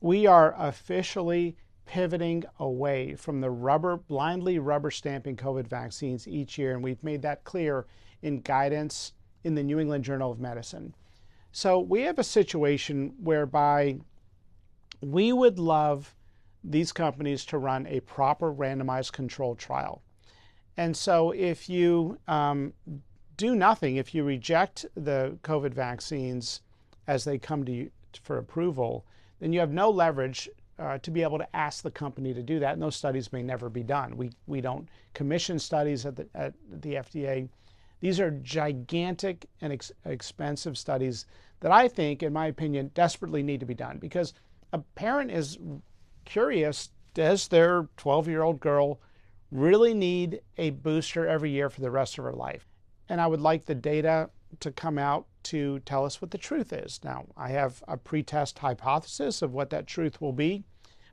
we are officially pivoting away from the blindly rubber stamping COVID vaccines each year, and we've made that clear in guidance in the New England Journal of Medicine. So we have a situation whereby we would love these companies to run a proper randomized controlled trial. And so if you do nothing, if you reject the COVID vaccines as they come to you for approval, then you have no leverage to be able to ask the company to do that, and those studies may never be done. We don't commission studies at the FDA. These are gigantic and expensive studies that I think, in my opinion, desperately need to be done, because a parent is curious, does their 12-year-old girl really need a booster every year for the rest of her life? And I would like the data to come out to tell us what the truth is. Now, I have a pretest hypothesis of what that truth will be,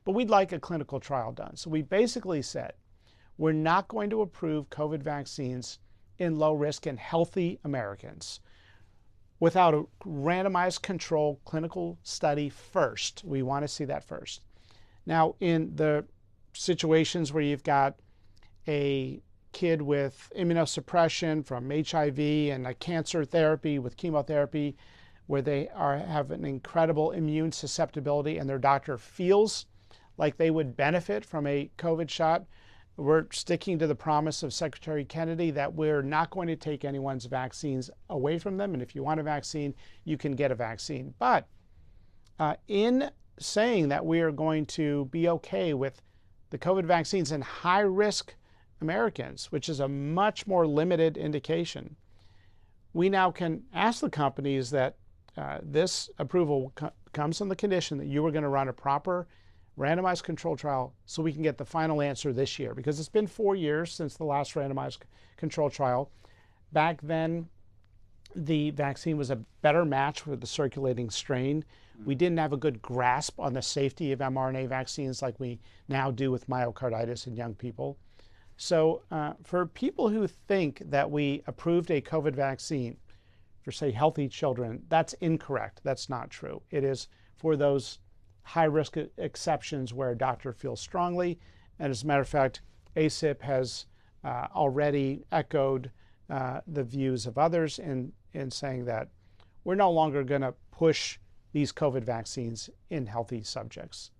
but we'd like a clinical trial done. So we basically said, we're not going to approve COVID vaccines in low risk and healthy Americans without a randomized control clinical study first. We want to see that first. Now, in the situations where you've got a kid with immunosuppression from HIV and a cancer therapy with chemotherapy, where they have an incredible immune susceptibility and their doctor feels like they would benefit from a COVID shot, we're sticking to the promise of Secretary Kennedy that we're not going to take anyone's vaccines away from them. And if you want a vaccine, you can get a vaccine. But in saying that we are going to be okay with the COVID vaccines in high-risk Americans, which is a much more limited indication, we now can ask the companies that this approval comes on the condition that you are going to run a proper randomized control trial so we can get the final answer this year, because it's been 4 years since the last randomized control trial. Back then, the vaccine was a better match with the circulating strain. We didn't have a good grasp on the safety of mRNA vaccines like we now do with myocarditis in young people. So for people who think that we approved a COVID vaccine for, say, healthy children, that's incorrect. That's not true. It is for those high-risk exceptions where a doctor feels strongly. And as a matter of fact, ACIP has already echoed the views of others in saying that we're no longer going to push these COVID vaccines in healthy subjects.